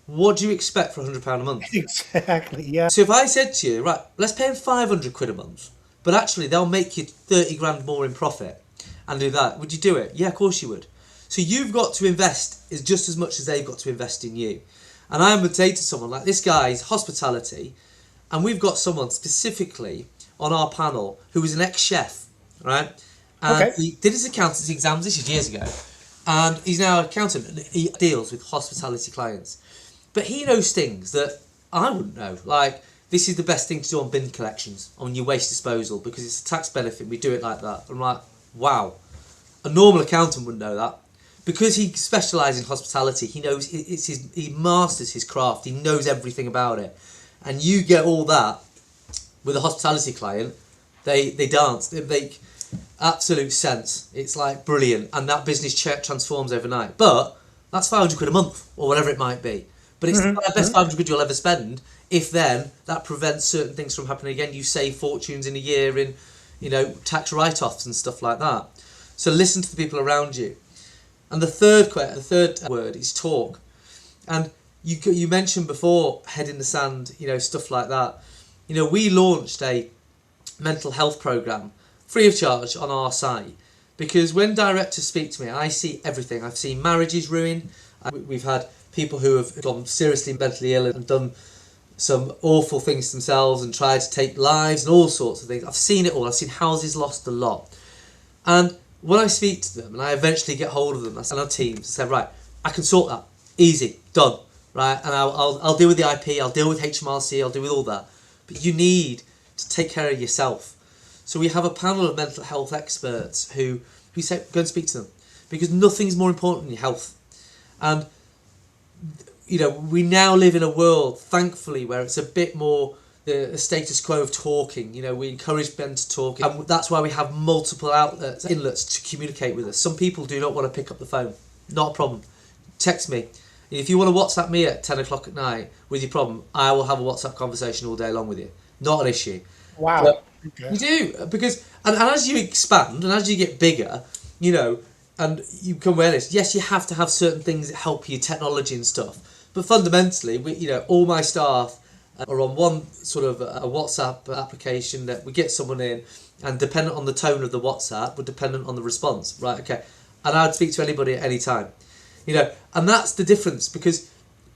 What do you expect for £100 a month? Exactly, yeah. So if I said to you, right, let's pay them 500 quid a month, but actually they'll make you 30 grand more in profit and do that, would you do it? Yeah, of course you would. So you've got to invest just as much as they've got to invest in you. And I would say to someone like this guy's hospitality, and we've got someone specifically on our panel who was an ex-chef, right? And he did his accountancy exams, this is years ago, and he's now an accountant and he deals with hospitality clients. But he knows things that I wouldn't know, like this is the best thing to do on bin collections, on your waste disposal, because it's a tax benefit, we do it like that. I'm like, wow, a normal accountant wouldn't know that. Because he specialises in hospitality, he knows he masters his craft, he knows everything about it. And you get all that with a hospitality client, they dance, they make absolute sense. It's like brilliant, and that business transforms overnight. But that's 500 quid a month, or whatever it might be. But it's the best 500 quid you'll ever spend, if then that prevents certain things from happening again. You save fortunes in a year in, tax write-offs and stuff like that. So listen to the people around you. And the third word is talk. And you mentioned before, head in the sand, stuff like that. We launched a mental health program free of charge on our site, because when directors speak to me, I see everything. I've seen marriages ruined. We've had people who have gone seriously mentally ill and done some awful things to themselves and tried to take lives and all sorts of things. I've seen it all. I've seen houses lost a lot. And when I speak to them and I eventually get hold of them, I send our teams and say, right, I can sort that. Easy, done. Right? And I'll deal with the IP, I'll deal with HMRC, I'll deal with all that. But you need to take care of yourself. So we have a panel of mental health experts who say, go and speak to them, because nothing's more important than your health. And we now live in a world, thankfully, where it's a bit more the status quo of talking. We encourage men to talk, and that's why we have multiple inlets to communicate with us. Some people do not want to pick up the phone. Not a problem. Text me. If you want to WhatsApp me at 10 o'clock at night with your problem, I will have a WhatsApp conversation all day long with you. Not an issue. Wow. But okay. you do, because and as you expand and as you get bigger, and you become awareness, yes, you have to have certain things that help you, technology and stuff. But fundamentally, all my staff are on one sort of a WhatsApp application that we get someone in, and dependent on the tone of the WhatsApp, we're dependent on the response. Right, okay. And I'd speak to anybody at any time. And that's the difference, because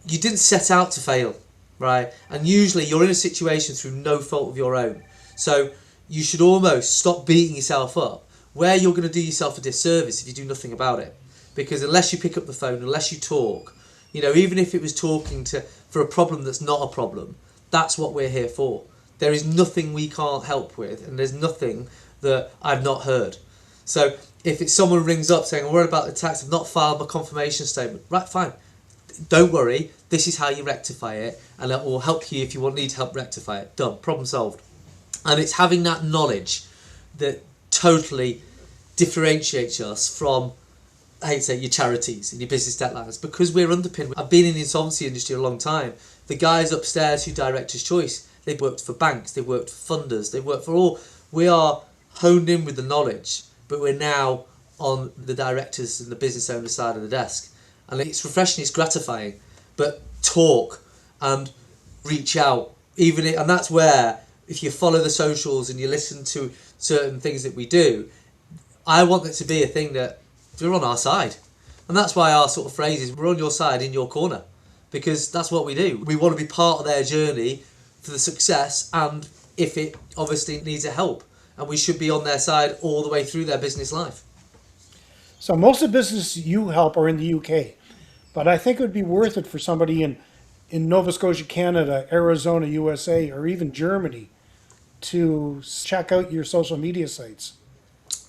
you didn't set out to fail, right? And usually you're in a situation through no fault of your own. So you should almost stop beating yourself up, where you're going to do yourself a disservice if you do nothing about it. Because unless you pick up the phone, unless you talk, even if it was talking for a problem that's not a problem, that's what we're here for. There is nothing we can't help with, and there's nothing that I've not heard. So if it's someone rings up saying, I'm worried about the tax, I've not filed my confirmation statement, right, fine. Don't worry, this is how you rectify it, and it will help you if you need help rectify it. Done, problem solved. And it's having that knowledge that totally differentiates us from, I hate to say, your charities and your business deadlines, because we're underpinned. I've been in the insolvency industry a long time. The guys upstairs who Directors Choice, they've worked for banks, they've worked for funders, they've worked for all. We are honed in with the knowledge, but we're now on the directors and the business owner side of the desk. And it's refreshing, it's gratifying. But talk and reach out. And that's where, if you follow the socials and you listen to certain things that we do, I want it to be a thing that you're on our side. And that's why our sort of phrase is, we're on your side, in your corner. Because that's what we do. We want to be part of their journey for the success, and if it obviously needs a help. And we should be on their side all the way through their business life. So most of the businesses you help are in the UK, but I think it would be worth it for somebody in Nova Scotia, Canada, Arizona, USA, or even Germany to check out your social media sites.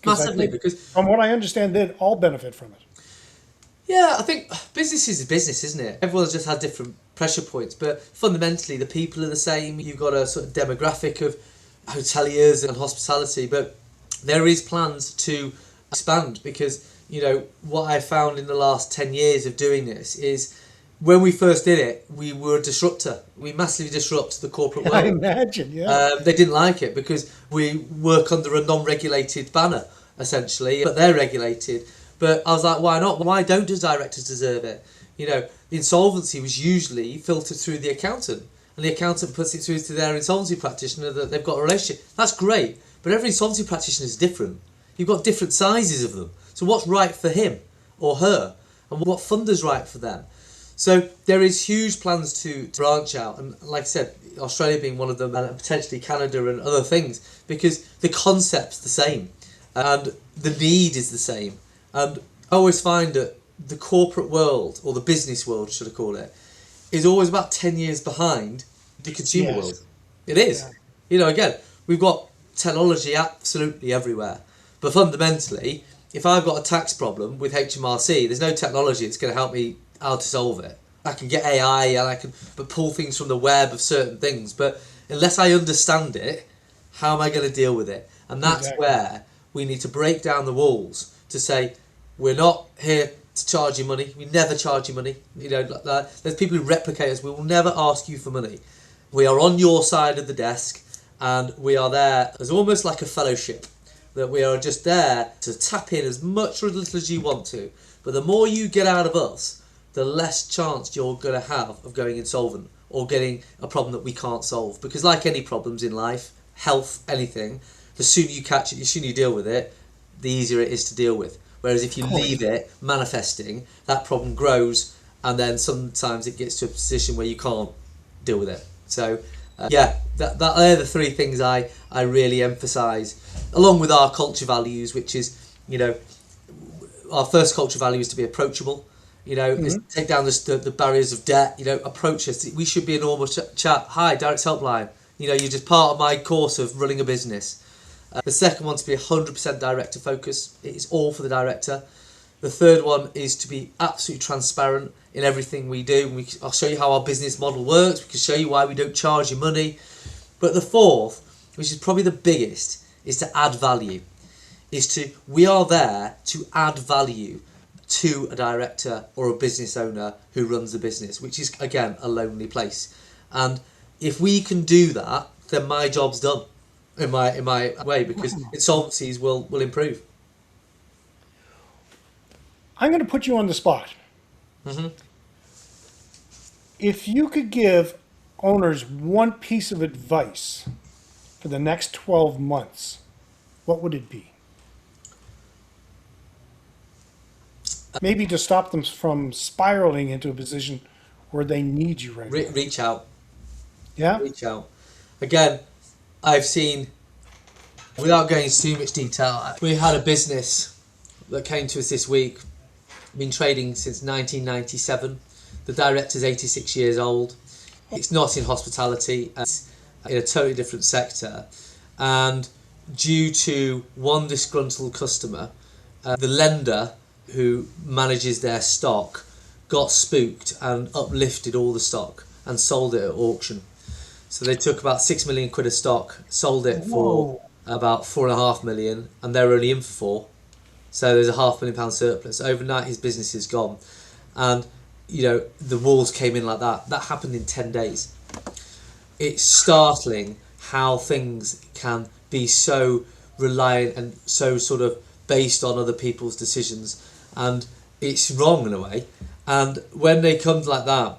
Massively, because from what I understand, they'd all benefit from it. Yeah, I think business is a business, isn't it? Everyone's just had different pressure points, but fundamentally the people are the same. You've got a sort of demographic of hoteliers and hospitality, but there is plans to expand, because what I found in the last 10 years of doing this is, when we first did it, we were a disruptor. We massively disrupt the corporate world. I imagine, yeah. They didn't like it because we work under a non-regulated banner, essentially, but they're regulated. But I was like, why not? Why don't the directors deserve it? The insolvency was usually filtered through the accountant, and the accountant puts it through to their insolvency practitioner that they've got a relationship. That's great, but every insolvency practitioner is different. You've got different sizes of them. So what's right for him or her, and what funder's right for them? So there is huge plans to branch out, and like I said, Australia being one of them, and potentially Canada and other things, because the concept's the same, and the need is the same. And I always find that the corporate world, or the business world, should I call it, is always about 10 years behind the consumer world. It is. Yeah. Again, we've got technology absolutely everywhere. But fundamentally, if I've got a tax problem with HMRC, there's no technology that's going to help me how to solve it. I can get AI and I can pull things from the web of certain things, but unless I understand it, how am I going to deal with it? And that's where we need to break down the walls to say, we're not here to charge you money. We never charge you money. There's people who replicate us. We will never ask you for money. We are on your side of the desk, and we are there as almost like a fellowship, that we are just there to tap in as much or as little as you want to. But the more you get out of us, the less chance you're going to have of going insolvent or getting a problem that we can't solve. Because like any problems in life, health, anything, the sooner you catch it, the sooner you deal with it, the easier it is to deal with. Whereas if you leave it manifesting, that problem grows, and then sometimes it gets to a position where you can't deal with it. So that are the three things I really emphasise, along with our culture values, which is, our first culture value is to be approachable. Is take down the barriers of debt. Approach us. We should be a normal chat. Hi, Directors Helpline. You're just part of my course of running a business. The second one, to be 100% director focus. It is all for the director. The third one is to be absolutely transparent in everything we do. I'll show you how our business model works. We can show you why we don't charge you money. But the fourth, which is probably the biggest, is to add value. We are there to add value to a director or a business owner who runs the business, which is, again, a lonely place. And if we can do that, then my job's done in my way, because insolvencies will improve. I'm going to put you on the spot. If you could give owners one piece of advice for the next 12 months, what would it be? Maybe to stop them from spiraling into a position where they need you right now. Reach out. Yeah? Reach out. Again, I've seen, without going into too much detail, we had a business that came to us this week, been trading since 1997. The director's 86 years old. It's not in hospitality, it's in a totally different sector. And due to one disgruntled customer, the lender who manages their stock got spooked and uplifted all the stock and sold it at auction. So they took about 6 million quid of stock, sold it for about 4.5 million, and they were only in for 4. So there's a £500,000 surplus. Overnight his business is gone. And the walls came in like that. That happened in 10 days. It's startling how things can be so reliant and so sort of based on other people's decisions, and it's wrong in a way. And when they come like that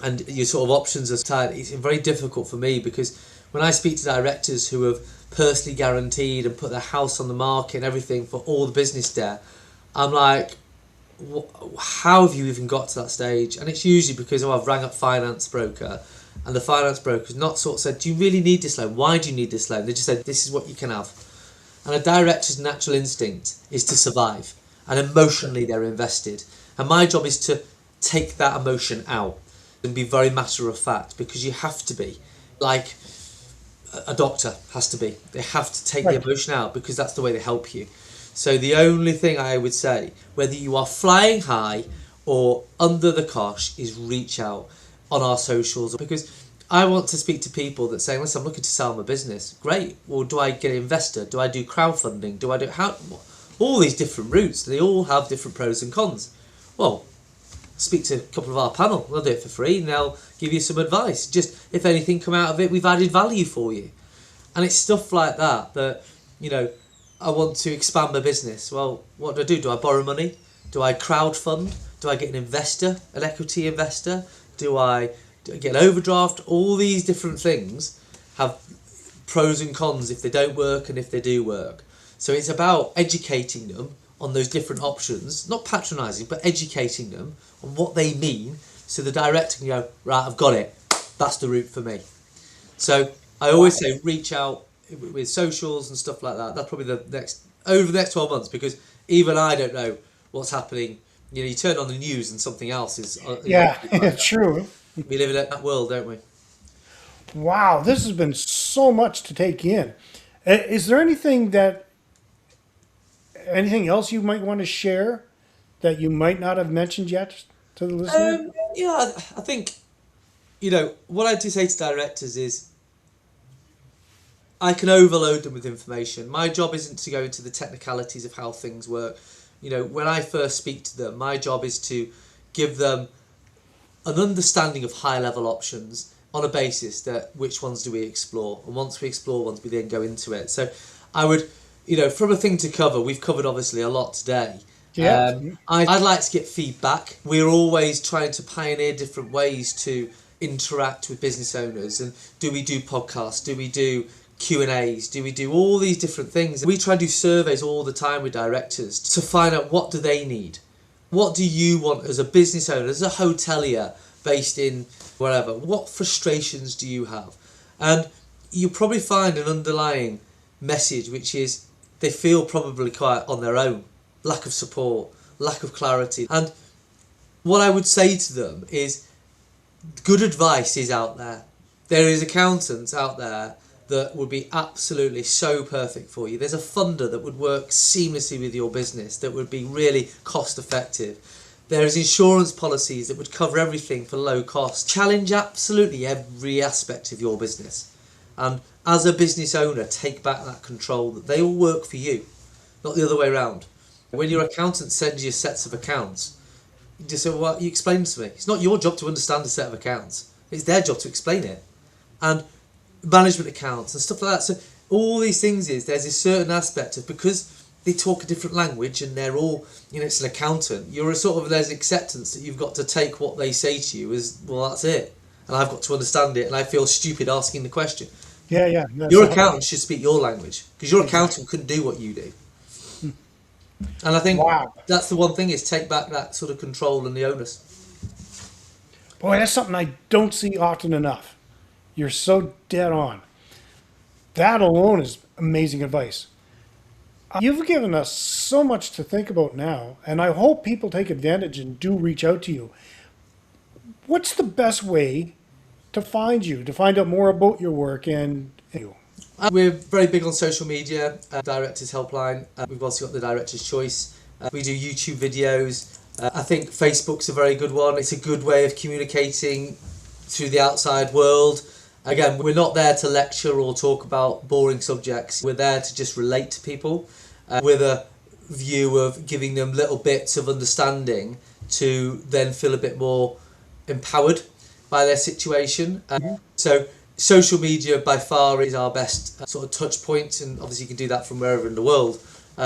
and your sort of options are tight, it's very difficult for me, because when I speak to directors who have personally guaranteed and put their house on the market and everything for all the business debt, I'm like, how have you even got to that stage? And it's usually because I've rang up finance broker, and the finance broker's not sort of said, do you really need this loan? Why do you need this loan? They just said, this is what you can have. And a director's natural instinct is to survive, and emotionally they're invested. And my job is to take that emotion out and be very matter of fact, because you have to be, like a doctor has to be. They have to take the emotion out, because that's the way they help you. So the only thing I would say, whether you are flying high or under the cosh, is reach out on our socials, because I want to speak to people that say, listen, I'm looking to sell my business. Great. Well, do I get an investor? Do I do crowdfunding? Do I do all these different routes? They all have different pros and cons. Well, speak to a couple of our panel. They'll do it for free, and they'll give you some advice. Just if anything come out of it, we've added value for you. And it's stuff like that I want to expand my business. Well, what do? Do I borrow money? Do I crowdfund? Do I get an investor, an equity investor? Do I get an overdraft? All these different things have pros and cons if they don't work and if they do work. So it's about educating them on those different options, not patronising, but educating them on what they mean, so the director can go, right, I've got it. That's the route for me. So I always say reach out with socials and stuff like that. That's probably over the next 12 months, because even I don't know what's happening. You turn on the news and something else is... it's true. We live in that world, don't we? Wow, this has been so much to take in. Is there anything else you might want to share that you might not have mentioned yet to the listener? I think, what I do say to directors is, I can overload them with information. My job isn't to go into the technicalities of how things work. When I first speak to them, my job is to give them an understanding of high-level options on a basis that which ones do we explore. And once we explore ones, we then go into it. So I would, from a thing to cover, we've covered obviously a lot today. Yeah. I'd like to get feedback. We're always trying to pioneer different ways to interact with business owners, and do we do podcasts, do we do Q&As, do we do all these different things. We try and do surveys all the time with directors to find out what do they need. What do you want as a business owner, as a hotelier based in wherever? What frustrations do you have? And you'll probably find an underlying message, which is they feel probably quite on their own. Lack of support, lack of clarity. And what I would say to them is good advice is out there. There is accountants out there that would be absolutely so perfect for you. There's a funder that would work seamlessly with your business, that would be really cost effective. There's insurance policies that would cover everything for low cost. Challenge absolutely every aspect of your business. And as a business owner, take back that control, that they all work for you, not the other way around. When your accountant sends you sets of accounts, you just say, well, you explain to me. It's not your job to understand a set of accounts. It's their job to explain it. And management accounts and stuff like that. So all these things there's a certain aspect of, because they talk a different language and they're all, it's an accountant, there's acceptance that you've got to take what they say to you as, well, that's it. And I've got to understand it, and I feel stupid asking the question. Yeah. Your accountant should speak your language, because your accountant couldn't do what you do. And I think that's the one thing, is take back that sort of control and the onus. Boy, that's something I don't see often enough. You're so dead on. That alone is amazing advice. You've given us so much to think about now, and I hope people take advantage and do reach out to you. What's the best way to find you, to find out more about your work and you? We're very big on social media, Directors Helpline. We've also got the Director's Choice. We do YouTube videos. I think Facebook's a very good one. It's a good way of communicating through the outside world. Again, we're not there to lecture or talk about boring subjects. We're there to just relate to people with a view of giving them little bits of understanding to then feel a bit more empowered by their situation. So social media by far is our best sort of touch point, and obviously you can do that from wherever in the world.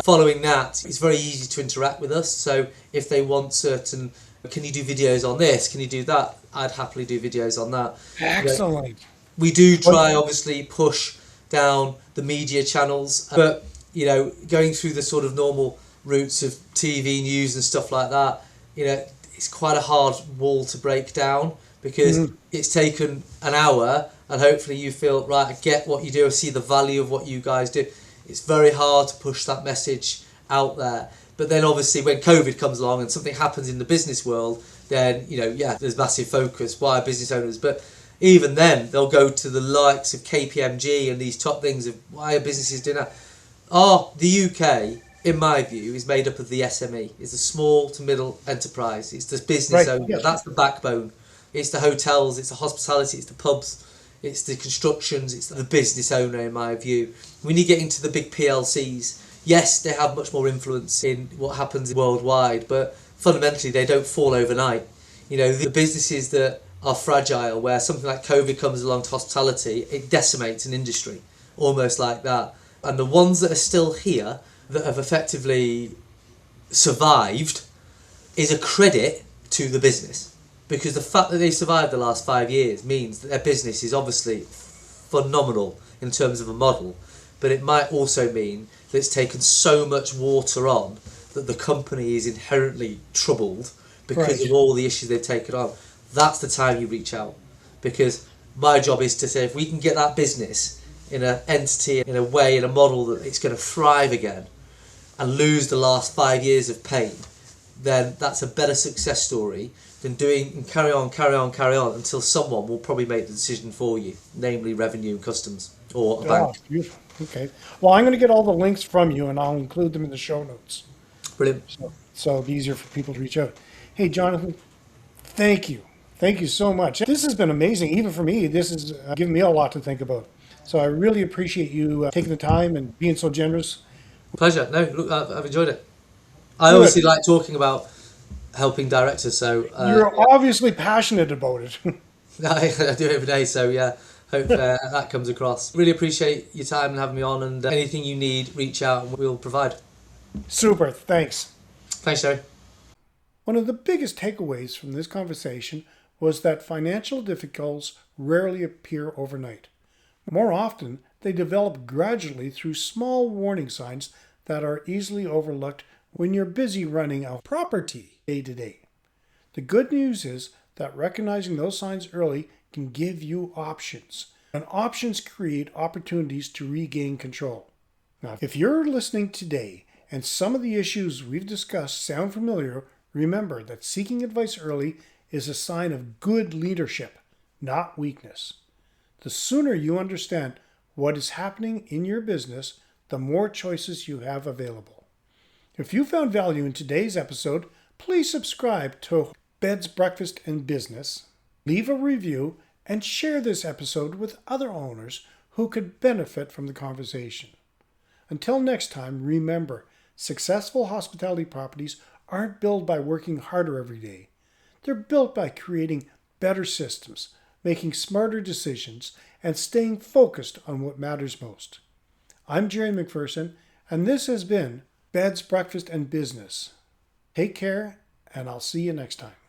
Following that, it's very easy to interact with us. So if they want certain, can you do videos on this? Can you do that? I'd happily do videos on that. Excellent. We do try, obviously, push down the media channels, but going through the sort of normal routes of TV news and stuff like that, it's quite a hard wall to break down, because it's taken an hour, and hopefully you feel, right, I get what you do, I see the value of what you guys do. It's very hard to push that message out there. But then obviously when COVID comes along and something happens in the business world, then, there's massive focus. Why are business owners? But even then, they'll go to the likes of KPMG and these top things of why are businesses doing that. The UK, in my view, is made up of the SME. It's the small to middle enterprise. It's the business owner. Yes. That's the backbone. It's the hotels, it's the hospitality, it's the pubs, it's the constructions, it's the business owner, in my view. When you get into the big PLCs, yes, they have much more influence in what happens worldwide, but fundamentally they don't fall overnight. The businesses that are fragile, where something like COVID comes along to hospitality, it decimates an industry, almost like that. And the ones that are still here, that have effectively survived, is a credit to the business. Because the fact that they survived the last 5 years means that their business is obviously phenomenal in terms of a model, but it might also mean that it's taken so much water on that the company is inherently troubled because of all the issues they've taken on. That's the time you reach out, because my job is to say, if we can get that business in an entity, in a way, in a model that it's going to thrive again and lose the last 5 years of pain, then that's a better success story than doing and carry on until someone will probably make the decision for you, namely revenue and customs or a bank. Beautiful. Okay. Well, I'm going to get all the links from you, and I'll include them in the show notes. Brilliant. So it'll be easier for people to reach out. Hey, Jonathan, thank you. Thank you so much. This has been amazing. Even for me, this has given me a lot to think about. So I really appreciate you taking the time and being so generous. Pleasure. No, look, I've enjoyed it. I obviously like talking about helping directors. So you're obviously passionate about it. I do it every day. So yeah, hope that comes across. Really appreciate your time and having me on. And anything you need, reach out and we'll provide. Super. Thanks. Thanks, Jerry. One of the biggest takeaways from this conversation was that financial difficulties rarely appear overnight. More often, they develop gradually through small warning signs that are easily overlooked when you're busy running a property day to day. The good news is that recognizing those signs early can give you options, and options create opportunities to regain control. Now, if you're listening today and some of the issues we've discussed sound familiar, remember that seeking advice early is a sign of good leadership, not weakness. The sooner you understand what is happening in your business, the more choices you have available. If you found value in today's episode, please subscribe to Bed's Breakfast and Business, leave a review, and share this episode with other owners who could benefit from the conversation. Until next time, remember, successful hospitality properties aren't built by working harder every day. They're built by creating better systems, making smarter decisions, and staying focused on what matters most. I'm Jerry McPherson, and this has been Bed's Breakfast and Business. Take care, and I'll see you next time.